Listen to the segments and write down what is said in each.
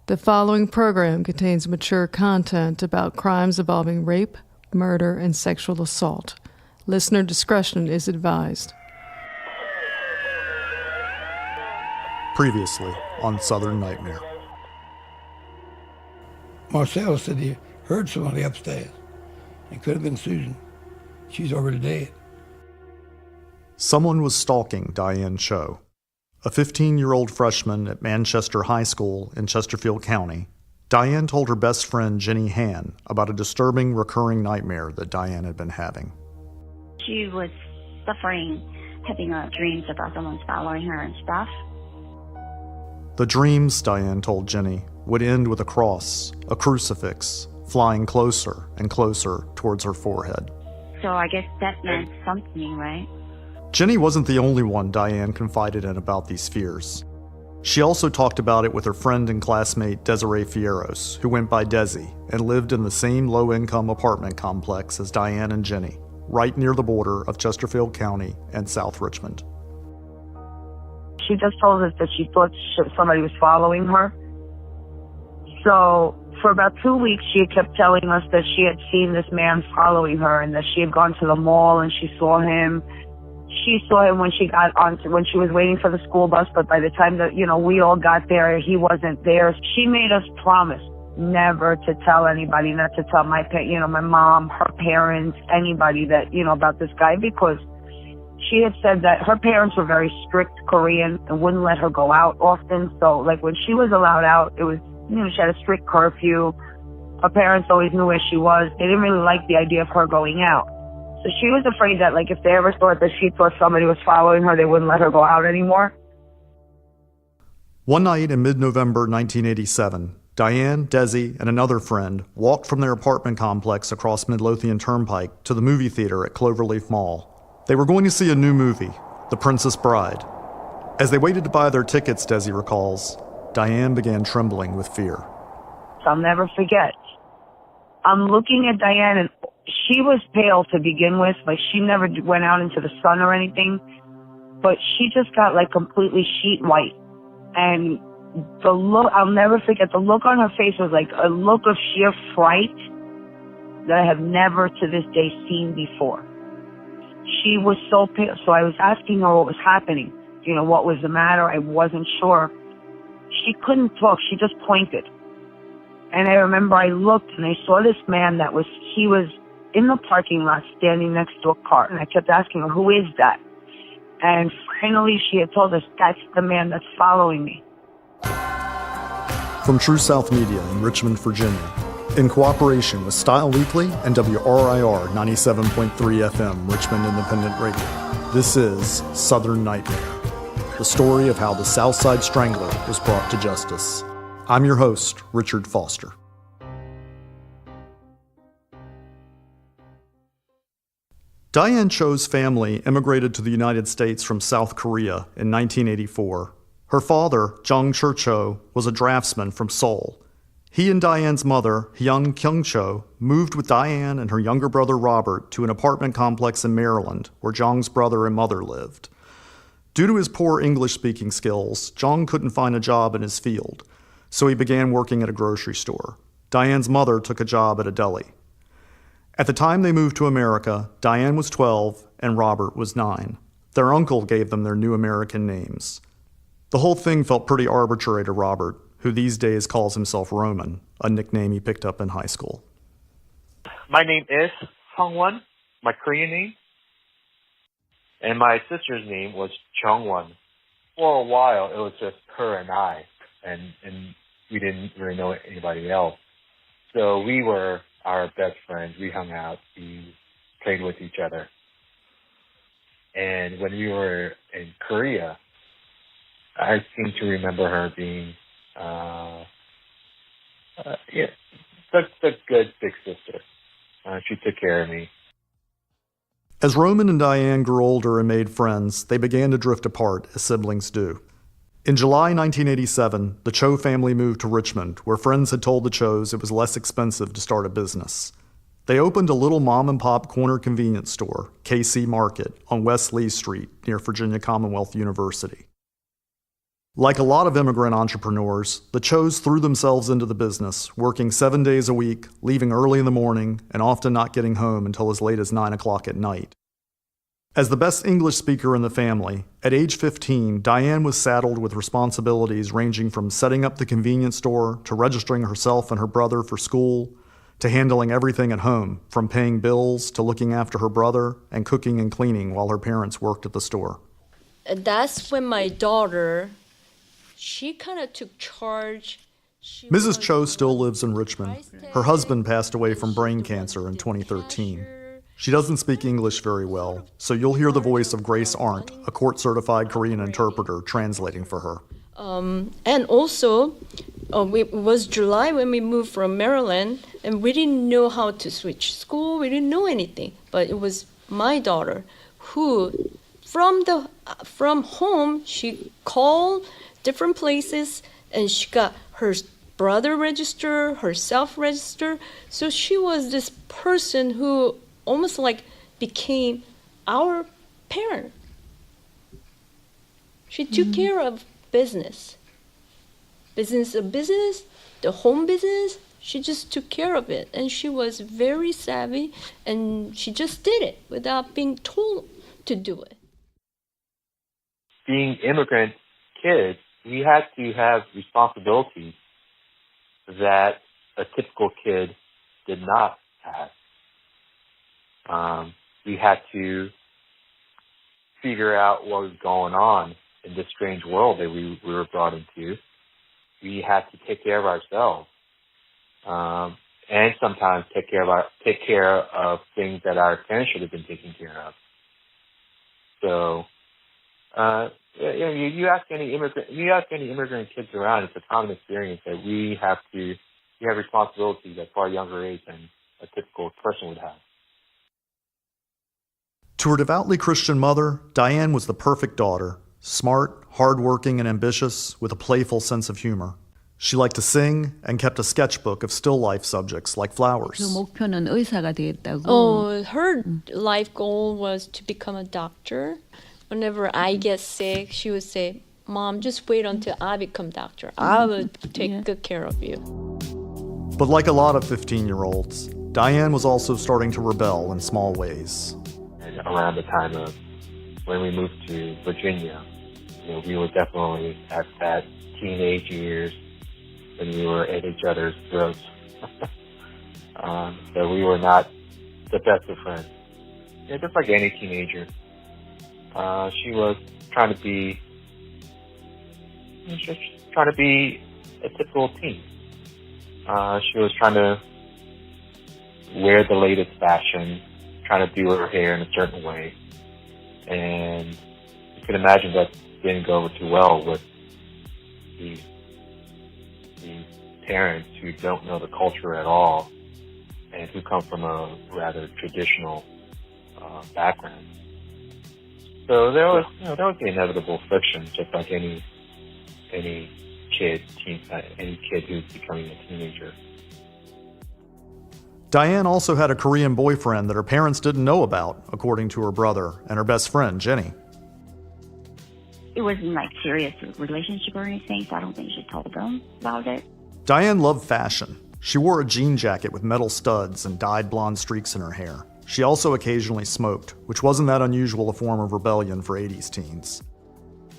The following program contains mature content about crimes involving rape, murder, and sexual assault. Listener discretion is advised. Previously on Southern Nightmare. Marcel said he heard somebody upstairs. It could have been Susan. She's already dead. Someone was stalking Diane Cho. A 15-year-old freshman at Manchester High School in Chesterfield County, Diane told her best friend Jenny Han about a disturbing recurring nightmare that Diane had been having. She was suffering, having dreams about someone following her and stuff. The dreams, Diane told Jenny, would end with a cross, a crucifix, flying closer and closer towards her forehead. So I guess that meant something, right? Jenny wasn't the only one Diane confided in about these fears. She also talked about it with her friend and classmate Desiree Fierros, who went by Desi and lived in the same low-income apartment complex as Diane and Jenny, right near the border of Chesterfield County and South Richmond. She just told us that she thought somebody was following her. So for about 2 weeks, she had kept telling us that she had seen this man following her and that she had gone to the mall and she saw him. She saw him when she was waiting for the school bus, but by the time that, we all got there, he wasn't there. She made us promise never to tell anybody, not to tell my mom, her parents, anybody that, about this guy, because she had said that her parents were very strict Korean and wouldn't let her go out often. So like when she was allowed out, it was, she had a strict curfew. Her parents always knew where she was. They didn't really like the idea of her going out. So she was afraid that, if they ever thought that she thought somebody was following her, they wouldn't let her go out anymore. One night in mid-November 1987, Diane, Desi, and another friend walked from their apartment complex across Midlothian Turnpike to the movie theater at Cloverleaf Mall. They were going to see a new movie, The Princess Bride. As they waited to buy their tickets, Desi recalls, Diane began trembling with fear. I'll never forget. I'm looking at Diane, and she was pale to begin with. She never went out into the sun or anything, but she just got completely sheet white. And the look, I'll never forget, the look on her face was like a look of sheer fright that I have never to this day seen before. She was so pale. So I was asking her what was happening. What was the matter? I wasn't sure. She couldn't talk. She just pointed. And I remember I looked and I saw this man he was in the parking lot standing next to a car. And I kept asking her, who is that? And finally she had told us, that's the man that's following me. From True South Media in Richmond, Virginia, in cooperation with Style Weekly and WRIR 97.3 FM Richmond Independent Radio, this is Southern Nightmare, the story of how the South Side Strangler was brought to justice. I'm your host, Richard Foster. Diane Cho's family immigrated to the United States from South Korea in 1984. Her father, Jung Cho, was a draftsman from Seoul. He and Diane's mother, Hyun Kyung Cho, moved with Diane and her younger brother Robert to an apartment complex in Maryland where Jung's brother and mother lived. Due to his poor English-speaking skills, Jung couldn't find a job in his field, so he began working at a grocery store. Diane's mother took a job at a deli. At the time they moved to America, Diane was 12 and Robert was 9. Their uncle gave them their new American names. The whole thing felt pretty arbitrary to Robert, who these days calls himself Roman, a nickname he picked up in high school. My name is Hongwon, my Korean name, and my sister's name was Chongwon. For a while, it was just her and I, and we didn't really know anybody else. So we were our best friends. We hung out, we played with each other. And when we were in Korea, I seem to remember her being the good big sister. She took care of me. As Roman and Diane grew older and made friends, they began to drift apart, as siblings do. In July 1987, the Cho family moved to Richmond, where friends had told the Chos it was less expensive to start a business. They opened a little mom-and-pop corner convenience store, KC Market, on West Lee Street near Virginia Commonwealth University. Like a lot of immigrant entrepreneurs, the Chos threw themselves into the business, working 7 days a week, leaving early in the morning, and often not getting home until as late as 9 o'clock at night. As the best English speaker in the family, at age 15, Diane was saddled with responsibilities ranging from setting up the convenience store to registering herself and her brother for school, to handling everything at home, from paying bills to looking after her brother and cooking and cleaning while her parents worked at the store. That's when my daughter, she kind of took charge. Mrs. Cho still lives in Richmond. Her husband passed away from brain cancer in 2013. She doesn't speak English very well, so you'll hear the voice of Grace Arndt, a court-certified Korean interpreter, translating for her. And also, it was July when we moved from Maryland, and we didn't know how to switch school. We didn't know anything. But it was my daughter who, from home, she called different places, and she got her brother registered, herself registered. So she was this person who almost like became our parent. She took care of business, the home business. She just took care of it, and she was very savvy, and she just did it without being told to do it. Being immigrant kids, we had to have responsibilities that a typical kid did not have. We had to figure out what was going on in this strange world that we were brought into. We had to take care of ourselves, and sometimes take care of things that our parents should have been taking care of. So, you ask any immigrant kids around, it's a common experience that we have responsibilities at far younger age than a typical person would have. To her devoutly Christian mother, Diane was the perfect daughter, smart, hardworking, and ambitious, with a playful sense of humor. She liked to sing and kept a sketchbook of still life subjects like flowers. 그 목표는 의사가 되겠다고. Her life goal was to become a doctor. Whenever I get sick, she would say, "Mom, just wait until I become doctor. I will take good care of you." But like a lot of 15-year-olds, Diane was also starting to rebel in small ways. Around the time of when we moved to Virginia, we were definitely at that teenage years when we were at each other's throats. So we were not the best of friends. Just like any teenager. She was trying to be a typical teen. She was trying to wear the latest fashion, trying to do her hair in a certain way. And you can imagine that didn't go over too well with these parents who don't know the culture at all and who come from a rather traditional background. So there was the inevitable friction, just like any kid who's becoming a teenager. Diane also had a Korean boyfriend that her parents didn't know about, according to her brother and her best friend, Jenny. It wasn't like serious relationship or anything, so I don't think she told them about it. Diane loved fashion. She wore a jean jacket with metal studs and dyed blonde streaks in her hair. She also occasionally smoked, which wasn't that unusual a form of rebellion for 80s teens.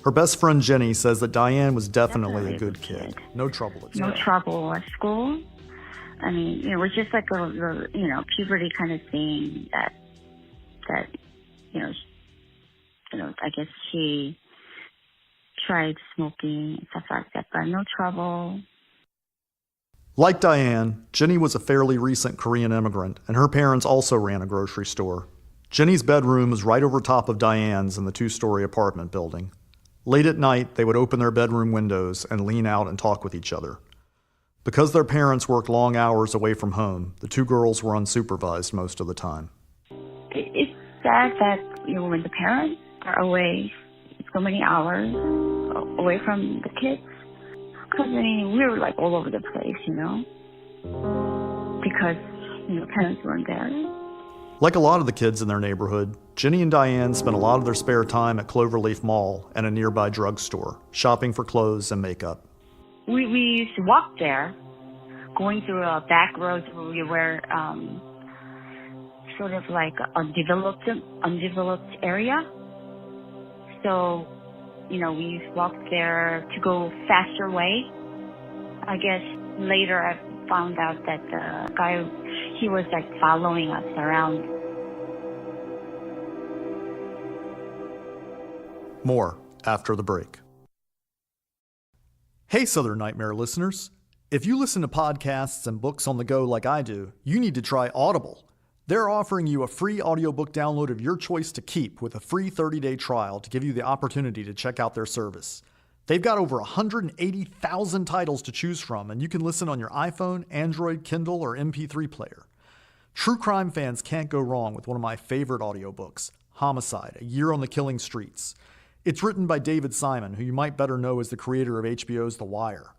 Her best friend Jenny says that Diane was definitely a good kid. No trouble at school. No trouble at school. I mean, it was just like a puberty kind of thing that I guess she tried smoking and stuff like that, but no trouble. Like Diane, Jenny was a fairly recent Korean immigrant, and her parents also ran a grocery store. Jenny's bedroom was right over top of Diane's in the 2-story apartment building. Late at night, they would open their bedroom windows and lean out and talk with each other. Because their parents worked long hours away from home, the two girls were unsupervised most of the time. It's sad that when the parents are away so many hours away from the kids, because we were like all over the place, because parents weren't there. Like a lot of the kids in their neighborhood, Jenny and Diane spent a lot of their spare time at Cloverleaf Mall and a nearby drugstore, shopping for clothes and makeup. We used to walk there, going through a back roads where we were sort of like undeveloped area. So, we used to walk there to go faster way. I guess later I found out that the guy, he was like following us around. More after the break. Hey, Southern Nightmare listeners. If you listen to podcasts and books on the go like I do, you need to try Audible. They're offering you a free audiobook download of your choice to keep with a free 30-day trial to give you the opportunity to check out their service. They've got over 180,000 titles to choose from, and you can listen on your iPhone, Android, Kindle, or MP3 player. True crime fans can't go wrong with one of my favorite audiobooks, Homicide: A Year on the Killing Streets. It's written by David Simon, who you might better know as the creator of HBO's The Wire.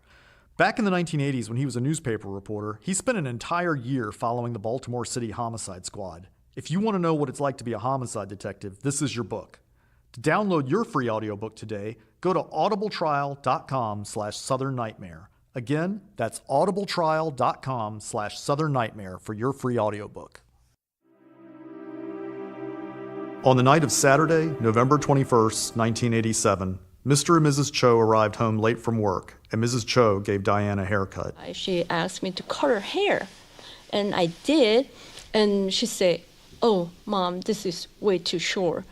Back in the 1980s, when he was a newspaper reporter, he spent an entire year following the Baltimore City Homicide Squad. If you want to know what it's like to be a homicide detective, this is your book. To download your free audiobook today, go to audibletrial.com/Southern Nightmare. Again, that's audibletrial.com/Southern Nightmare for your free audiobook. On the night of Saturday, November 21st, 1987, Mr. and Mrs. Cho arrived home late from work, and Mrs. Cho gave Diane a haircut. She asked me to cut her hair, and I did, and she said, "Oh, Mom, this is way too short."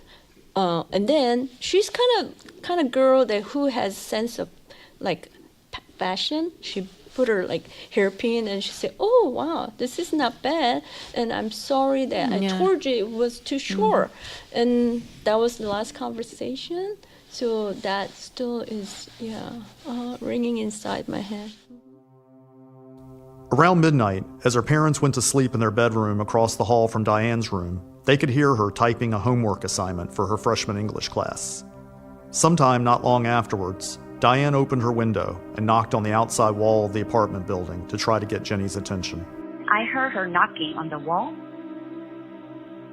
And then she's kind of girl that who has sense of like fashion. She put her like hairpin and she said, "Oh wow, this is not bad." And I'm sorry that I told you it was too short. And that was the last conversation. So that still is ringing inside my head. Around midnight, as her parents went to sleep in their bedroom across the hall from Diane's room, they could hear her typing a homework assignment for her freshman English class. Sometime not long afterwards, Diane opened her window and knocked on the outside wall of the apartment building to try to get Jenny's attention. I heard her knocking on the wall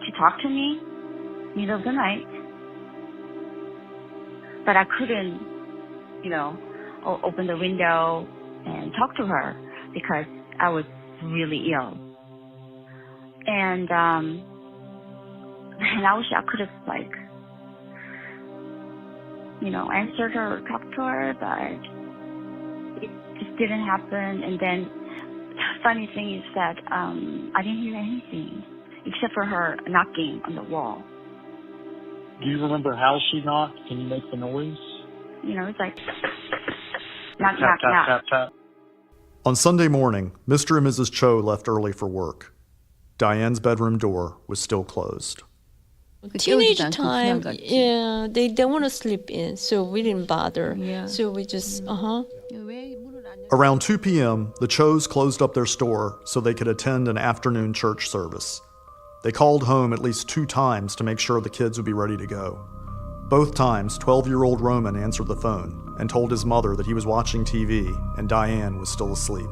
to talk to me, middle of the night. But I couldn't, open the window and talk to her because I was really ill. And I wish I could have, answered her or talked to her, but it just didn't happen. And then the funny thing is that I didn't hear anything except for her knocking on the wall. Do you remember how she knocked? Can you make the noise? It's like knock, Tap, knock, tap, knock. tap, tap. On Sunday morning, Mr. and Mrs. Cho left early for work. Diane's bedroom door was still closed. Teenage time, they don't want to sleep in, so we didn't bother. Yeah. So we just, Around 2 p.m., the Chos closed up their store so they could attend an afternoon church service. They called home at least 2 times to make sure the kids would be ready to go. Both times, 12-year-old Roman answered the phone and told his mother that he was watching TV and Diane was still asleep.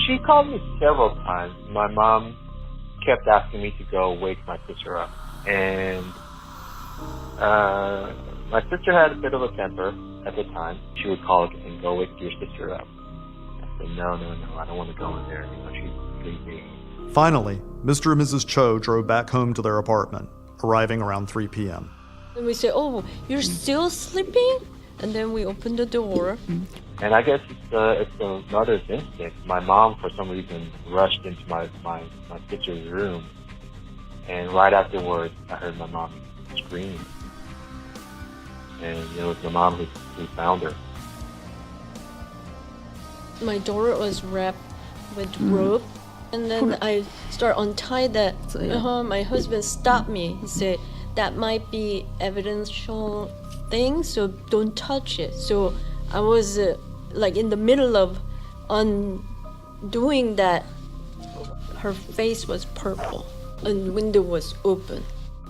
She called me several times. My mom kept asking me to go wake my sister up. And my sister had a bit of a temper at the time. She would call and go wake your sister up. I said, no, I don't want to go in there. She's sleeping. Finally, Mr. and Mrs. Cho drove back home to their apartment, arriving around 3 p.m. and we say, "Oh, you're still sleeping?" And then we open the door. And I guess it's the mother's instinct. My mom, for some reason, rushed into my sister's room. And right afterwards, I heard my mom scream. And it was my mom who found her. My daughter was wrapped with rope. And then I start untie that. So, yeah. My husband stopped me. He said, "That might be evidential thing, so don't touch it." So I was in the middle of undoing that. Her face was purple and the window was open.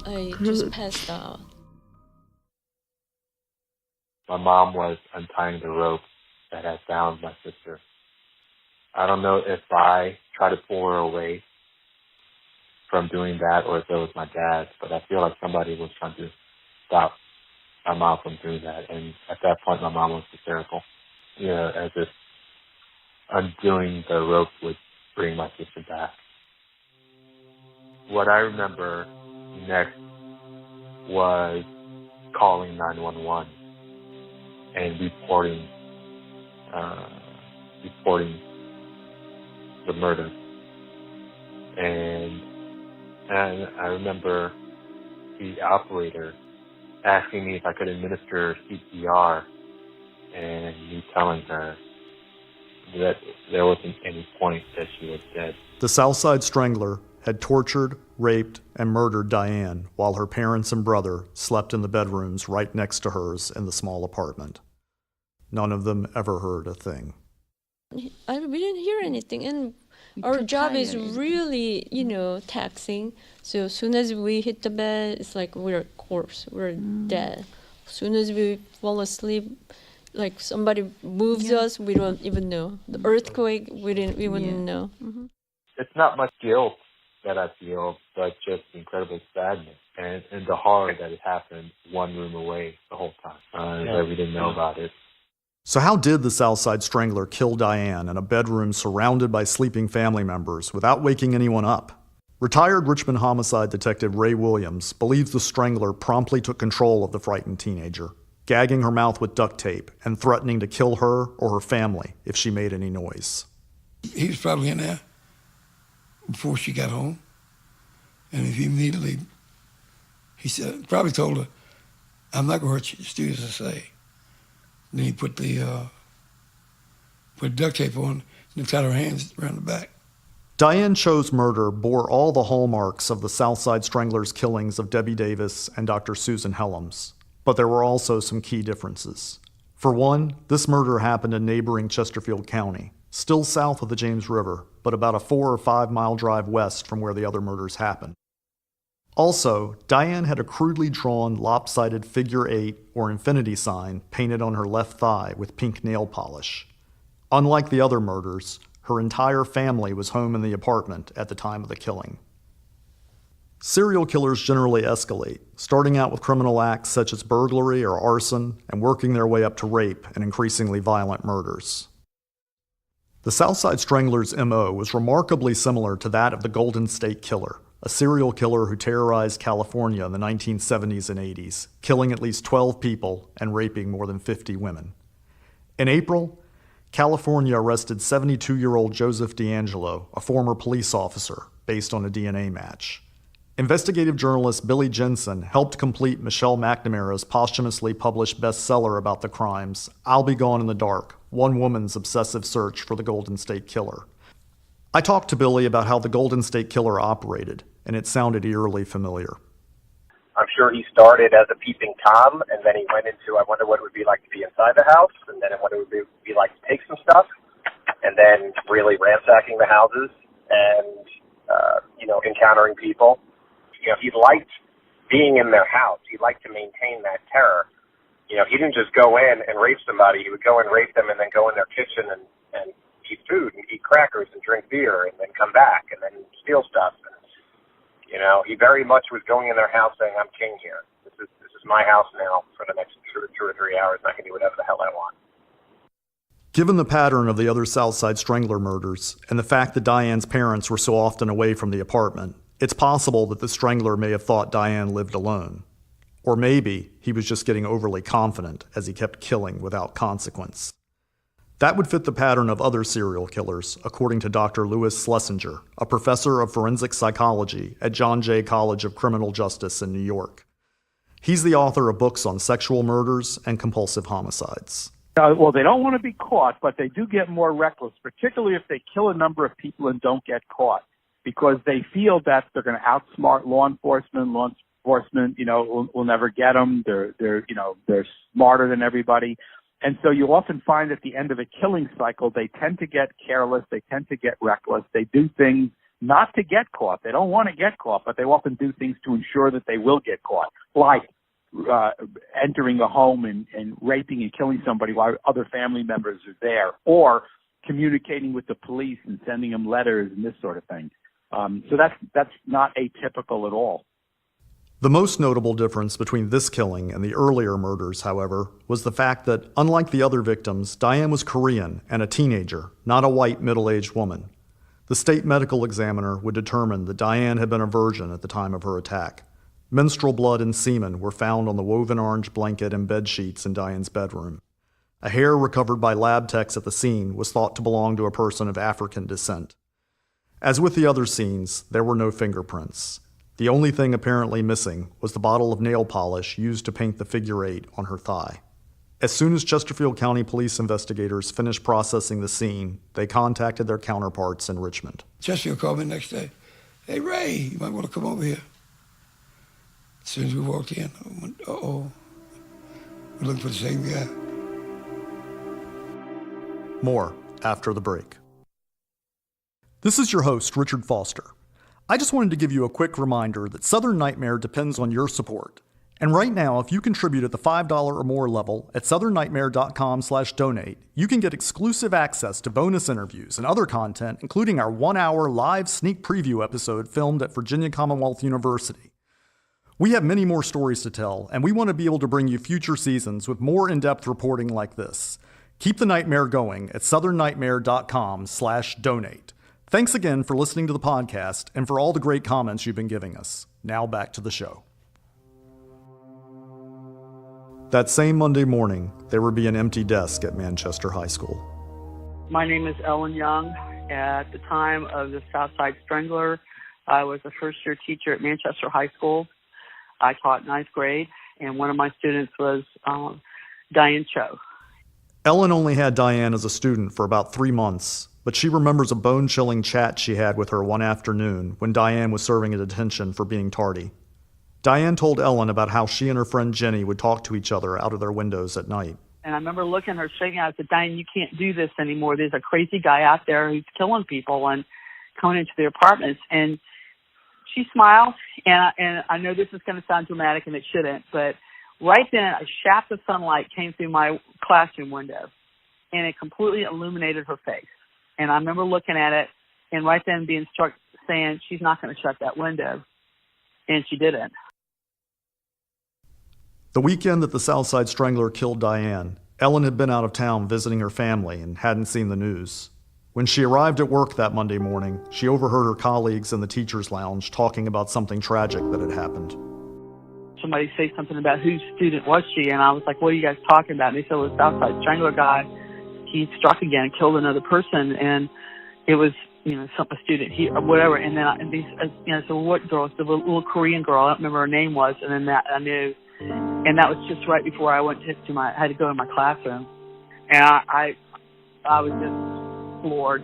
I just passed out. My mom was untying the rope that had bound my sister. I don't know if I tried to pull her away from doing that or if it was my dad, but I feel like somebody was trying to stop my mom from doing that. And at that point, my mom was hysterical. As if undoing the rope would bring my sister back. What I remember next was calling 911 and reporting the murder. And I remember the operator asking me if I could administer CPR, and me telling her that there wasn't any point that she was dead. The South Side Strangler had tortured, raped, and murdered Diane while her parents and brother slept in the bedrooms right next to hers in the small apartment. None of them ever heard a thing. We didn't hear anything, and our job is really, taxing. So as soon as we hit the bed, it's like we're a corpse, we're dead. As soon as we fall asleep, like somebody moves us, we don't even know. The earthquake, we wouldn't know. Mm-hmm. It's not much guilt that I feel, but just incredible sadness and the horror that it happened one room away the whole time. That we didn't know about it. So how did the South Side Strangler kill Diane in a bedroom surrounded by sleeping family members without waking anyone up? Retired Richmond homicide detective Ray Williams believes the Strangler promptly took control of the frightened teenager, gagging her mouth with duct tape and threatening to kill her or her family if she made any noise. He was probably in there before she got home, and he said, probably told her, "I'm not going to hurt you, just do as I say." And then he put duct tape on and tied her hands around the back. Diane Cho's murder bore all the hallmarks of the South Side Strangler's killings of Debbie Davis and Dr. Susan Helms, but there were also some key differences. For one, this murder happened in neighboring Chesterfield County, still south of the James River, but about a 4 or 5 mile drive west from where the other murders happened. Also, Diane had a crudely drawn lopsided figure 8 or infinity sign painted on her left thigh with pink nail polish. Unlike the other murders, her entire family was home in the apartment at the time of the killing. Serial killers generally escalate, starting out with criminal acts such as burglary or arson and working their way up to rape and increasingly violent murders. The South Side Strangler's MO was remarkably similar to that of the Golden State Killer, a serial killer who terrorized California in the 1970s and 80s, killing at least 12 people and raping more than 50 women. In April, California arrested 72-year-old Joseph D'Angelo, a former police officer, based on a DNA match. Investigative journalist Billy Jensen helped complete Michelle McNamara's posthumously published bestseller about the crimes, I'll Be Gone in the Dark, One Woman's Obsessive Search for the Golden State Killer. I talked to Billy about how the Golden State Killer operated, and it sounded eerily familiar. I'm sure he started as a peeping Tom, and then he went into, I wonder what it would be like to be inside the house, and then what it would be like to take some stuff, and then really ransacking the houses and, encountering people. He liked being in their house. He liked to maintain that terror. He didn't just go in and rape somebody. He would go and rape them and then go in their kitchen and eat food and eat crackers and drink beer and then come back and then steal stuff. And, he very much was going in their house saying, I'm king here. This is my house now for the next 2 or 3 hours, and I can do whatever the hell I want. Given the pattern of the other South Side Strangler murders and the fact that Diane's parents were so often away from the apartment, it's possible that the Strangler may have thought Diane lived alone. Or maybe he was just getting overly confident as he kept killing without consequence. That would fit the pattern of other serial killers, according to Dr. Louis Schlesinger, a professor of forensic psychology at John Jay College of Criminal Justice in New York. He's the author of books on sexual murders and compulsive homicides. Well, they don't want to be caught, but they do get more reckless, particularly if they kill a number of people and don't get caught, because they feel that they're going to outsmart law enforcement. Law enforcement, will never get them. They're smarter than everybody. And so you often find at the end of a killing cycle, they tend to get careless, they tend to get reckless, they do things not to get caught. They don't want to get caught, but they often do things to ensure that they will get caught, like entering a home and raping and killing somebody while other family members are there, or communicating with the police and sending them letters and this sort of thing. So that's not atypical at all. The most notable difference between this killing and the earlier murders, however, was the fact that, unlike the other victims, Diane was Korean and a teenager, not a white middle-aged woman. The state medical examiner would determine that Diane had been a virgin at the time of her attack. Menstrual blood and semen were found on the woven orange blanket and bed sheets in Diane's bedroom. A hair recovered by lab techs at the scene was thought to belong to a person of African descent. As with the other scenes, there were no fingerprints. The only thing apparently missing was the bottle of nail polish used to paint the figure 8 on her thigh. As soon as Chesterfield County police investigators finished processing the scene, they contacted their counterparts in Richmond. Chesterfield called me the next day. Hey, Ray, you might want to come over here. As soon as we walked in, I went, uh-oh. We're looking for the same guy. More after the break. This is your host, Richard Foster. I just wanted to give you a quick reminder that Southern Nightmare depends on your support. And right now, if you contribute at the $5 or more level at southernnightmare.com/donate, you can get exclusive access to bonus interviews and other content, including our 1-hour live sneak preview episode filmed at Virginia Commonwealth University. We have many more stories to tell, and we want to be able to bring you future seasons with more in-depth reporting like this. Keep the nightmare going at southernnightmare.com/donate. Thanks again for listening to the podcast and for all the great comments you've been giving us. Now back to the show. That same Monday morning, there would be an empty desk at Manchester High School. My name is Ellen Young. At the time of the South Side Strangler, I was a first-year teacher at Manchester High School. I taught 9th grade, and one of my students was Diane Cho. Ellen only had Diane as a student for about 3 months, but she remembers a bone-chilling chat she had with her one afternoon when Diane was serving a detention for being tardy. Diane told Ellen about how she and her friend Jenny would talk to each other out of their windows at night. And I remember looking at her, shaking out, I said, Diane, you can't do this anymore. There's a crazy guy out there who's killing people and coming into their apartments. And she smiled, and I know this is going to sound dramatic, and it shouldn't, but right then a shaft of sunlight came through my classroom window, and it completely illuminated her face. And I remember looking at it, and right then being struck, saying, she's not going to shut that window. And she didn't. The weekend that the South Side Strangler killed Diane, Ellen had been out of town visiting her family and hadn't seen the news. When she arrived at work that Monday morning, she overheard her colleagues in the teacher's lounge talking about something tragic that had happened. Somebody say something about whose student was she, and I was like, what are you guys talking about? And they said, well, the South Side Strangler guy, he struck again and killed another person, and it was, some student, whatever. And then so what girl? The little Korean girl, I don't remember her name was, and then that I knew. And that was just right before I went I had to go to my classroom. And I was just floored.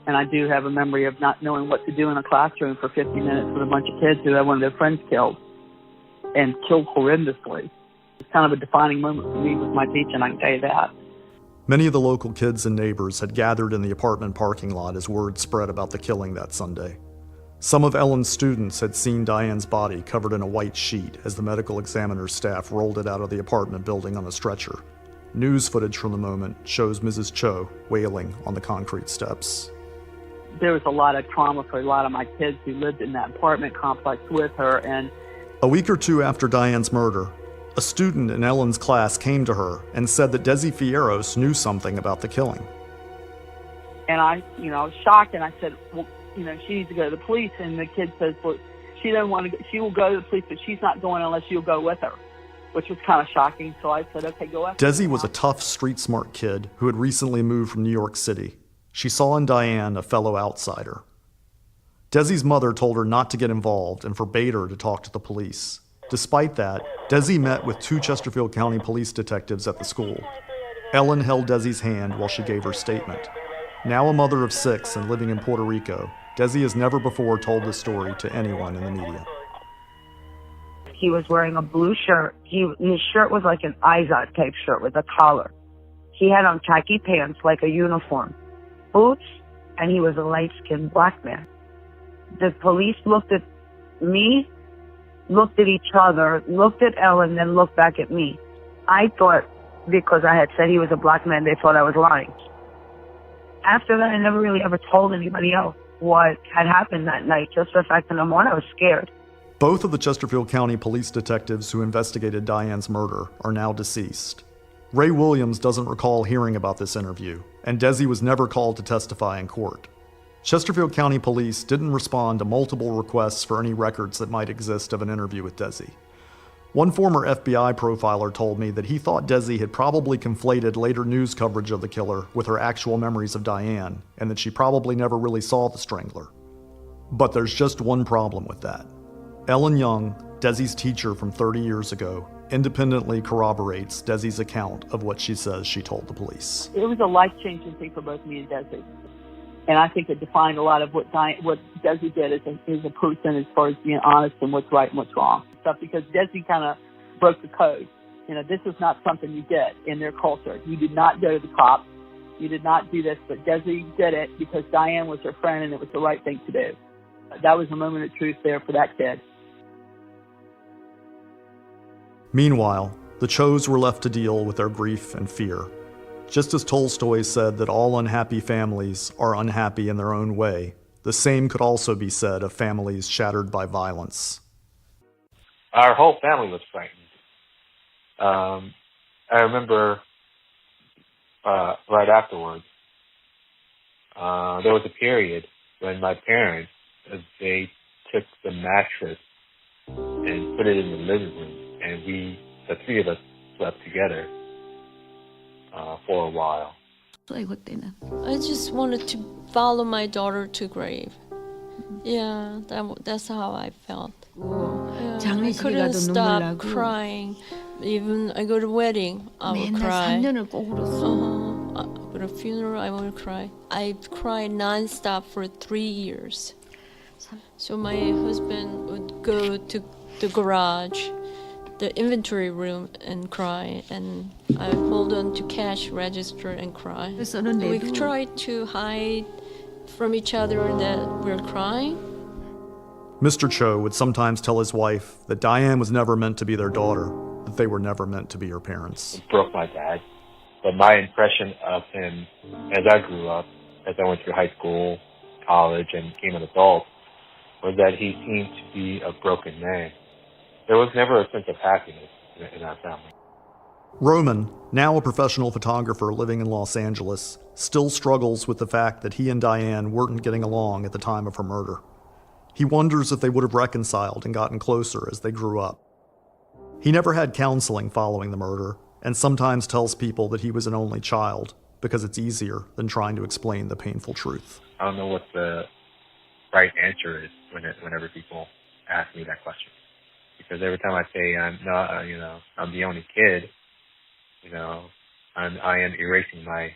And I do have a memory of not knowing what to do in a classroom for 50 minutes with a bunch of kids who had one of their friends killed, and killed horrendously. It's kind of a defining moment for me with my teaching, I can tell you that. Many of the local kids and neighbors had gathered in the apartment parking lot as word spread about the killing that Sunday. Some of Ellen's students had seen Diane's body covered in a white sheet as the medical examiner's staff rolled it out of the apartment building on a stretcher. News footage from the moment shows Mrs. Cho wailing on the concrete steps. There was a lot of trauma for a lot of my kids who lived in that apartment complex with her. And a week or two after Diane's murder, a student in Ellen's class came to her and said that Desi Fierros knew something about the killing. And I was shocked, and I said, well, she needs to go to the police. And the kid says, well, she doesn't want to go. She will go to the police, but she's not going unless you'll go with her, which was kind of shocking. So I said, okay, go after her. Desi was a tough, street-smart kid who had recently moved from New York City. She saw in Diane a fellow outsider. Desi's mother told her not to get involved and forbade her to talk to the police. Despite that, Desi met with 2 Chesterfield County police detectives at the school. Ellen held Desi's hand while she gave her statement. Now a mother of 6 and living in Puerto Rico, Desi has never before told this story to anyone in the media. He was wearing a blue shirt. His shirt was like an Izod type shirt with a collar. He had on khaki pants like a uniform, boots, and he was a light-skinned black man. The police looked at me, looked at each other, looked at Ellen, then looked back at me. I thought because I had said he was a black man, they thought I was lying. After that, I never really ever told anybody else. what had happened that night. Just the fact that, number one, I was scared. Both of the Chesterfield County police detectives who investigated Diane's murder are now deceased. Ray Williams doesn't recall hearing about this interview, and Desi was never called to testify in court. Chesterfield County Police didn't respond to multiple requests for any records that might exist of an interview with Desi. One former FBI profiler told me that he thought Desi had probably conflated later news coverage of the killer with her actual memories of Diane, and that she probably never really saw the Strangler. But there's just one problem with that. Ellen Young, Desi's teacher from 30 years ago, independently corroborates Desi's account of what she says she told the police. It was a life-changing thing for both me and Desi. And I think it defined a lot of what Desi did as a person, as far as being honest and what's right and what's wrong. Stuff, because Desi kind of broke the code. You know, this is not something you did in their culture. You did not go to the cops. You did not do this, but Desi did it because Diane was her friend and it was the right thing to do. That was a moment of truth there for that kid. Meanwhile, the Chos were left to deal with their grief and fear. Just as Tolstoy said that all unhappy families are unhappy in their own way, the same could also be said of families shattered by violence. Our whole family was frightened. I remember right afterwards, there was a period when my parents, they took the mattress and put it in the living room, and the three of us slept together for a while. I just wanted to follow my daughter to grave. Yeah, that's how I felt. Yeah, I couldn't stop crying. Even I go to wedding, I would cry. Go to funeral, I would cry. I cried non-stop for 3 years. So my husband would go to the garage, the inventory room, and cry, and I would hold on to cash register and cry. We tried to hide from each other that we're crying. Mr. Cho would sometimes tell his wife that Diane was never meant to be their daughter, that they were never meant to be her parents. It broke my dad. But my impression of him as I grew up, as I went through high school, college, and became an adult, was that he seemed to be a broken man. There was never a sense of happiness in our family. Roman, now a professional photographer living in Los Angeles, still struggles with the fact that he and Diane weren't getting along at the time of her murder. He wonders if they would have reconciled and gotten closer as they grew up. He never had counseling following the murder, and sometimes tells people that he was an only child because it's easier than trying to explain the painful truth. I don't know what the right answer is whenever people ask me that question. Because every time I say I'm the only kid, I am erasing my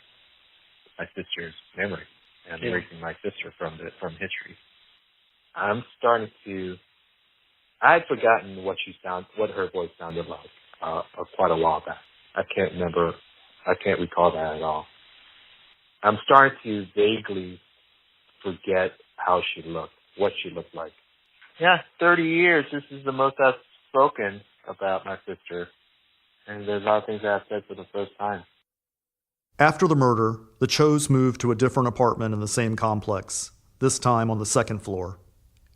sister's memory. I'm erasing my sister from history. I'm starting to. I had forgotten what her voice sounded like quite a while back. I can't remember. I can't recall that at all. I'm starting to vaguely forget how she looked, what she looked like. Yeah, 30 years. This is the most I've spoken about my sister, and there's a lot of things that I've said for the first time. After the murder, the Chos moved to a different apartment in the same complex, this time on the second floor.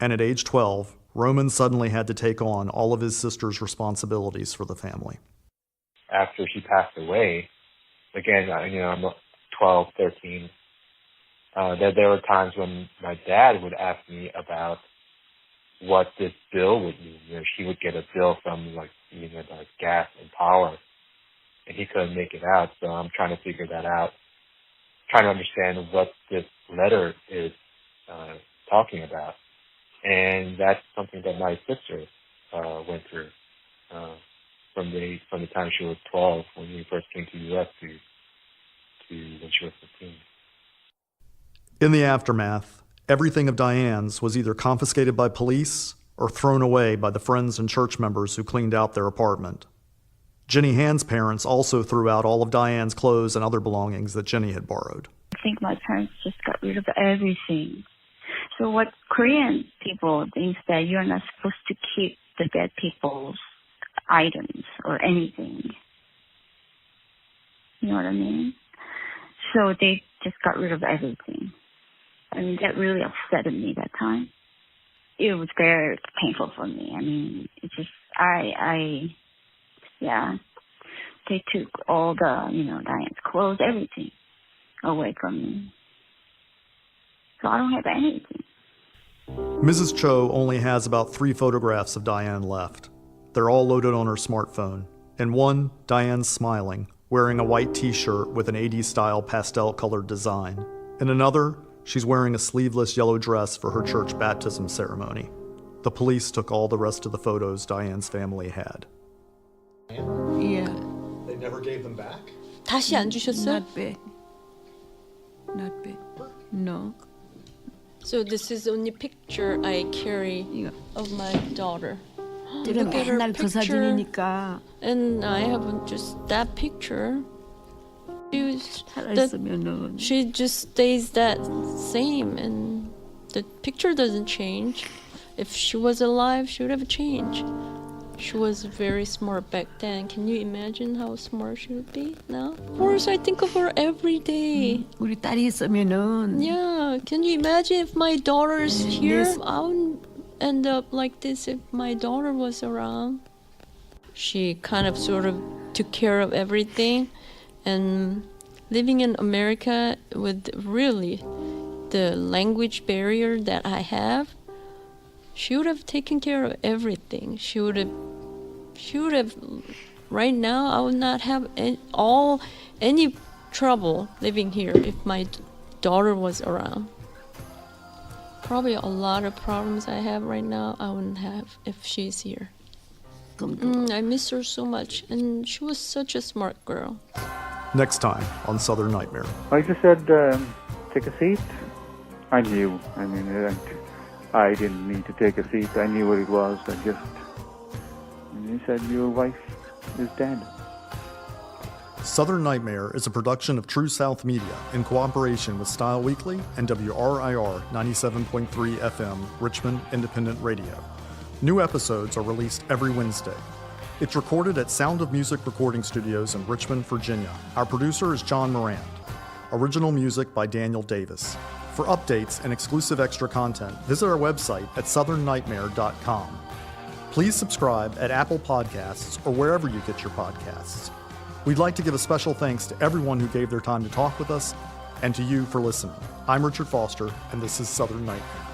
And at age 12, Roman suddenly had to take on all of his sister's responsibilities for the family. After she passed away, again, I'm 12, 13, there were times when my dad would ask me about what this bill would mean. She would get a bill from like gas and power, and he couldn't make it out. So I'm trying to figure that out, trying to understand what this letter is talking about. And that's something that my sister went through from the time she was 12 when we first came to the U.S. to when she was 15. In the aftermath, everything of Diane's was either confiscated by police or thrown away by the friends and church members who cleaned out their apartment. Jenny Hand's parents also threw out all of Diane's clothes and other belongings that Jenny had borrowed. I think my parents just got rid of everything. So what Korean people think that you're not supposed to keep the dead people's items or anything. You know what I mean? So they just got rid of everything. I mean, that really upset me that time. It was very painful for me. I mean, it just, they took all the, Diane's clothes, everything away from me. So I don't have anything. Mrs. Cho only has about 3 photographs of Diane left. They're all loaded on her smartphone. In one, Diane's smiling, wearing a white t-shirt with an 80s-style pastel-colored design. In another, she's wearing a sleeveless yellow dress for her church baptism ceremony. The police took all the rest of the photos Diane's family had. Yeah. They never gave them back? 다시 안 주셨어요? Not back. Not back. No. So this is the only picture I carry 이거. of my daughter. 제가 Look at her 맨날 그 picture. 사진이니까 And I have just that picture. 살아있으면은 She just stays that same, and the picture doesn't change. If she was alive, she would have changed. She was very smart back then. Can you imagine how smart she would be now? Of course, I think of her every day. 우리 딸이 있으면은 Yeah, can you imagine if my daughter's here? I wouldn't end up like this if my daughter was around. She kind of sort of took care of everything, and living in America with really the language barrier that I have, she would have taken care of everything. She would have, right now, I would not have any trouble living here if my daughter was around. Probably a lot of problems I have right now, I wouldn't have if she's here. I miss her so much, and she was such a smart girl. Next time on Southern Nightmare. I just said, take a seat. I knew. I mean, I didn't need to take a seat. I knew what it was. And he said, your wife is dead. Southern Nightmare is a production of True South Media in cooperation with Style Weekly and WRIR 97.3 FM Richmond Independent Radio. New episodes are released every Wednesday. It's recorded at Sound of Music Recording Studios in Richmond, Virginia. Our producer is John Morand. Original music by Daniel Davis. For updates and exclusive extra content, visit our website at southernnightmare.com. Please subscribe at Apple Podcasts or wherever you get your podcasts. We'd like to give a special thanks to everyone who gave their time to talk with us and to you for listening. I'm Richard Foster, and this is Southern Nightmare.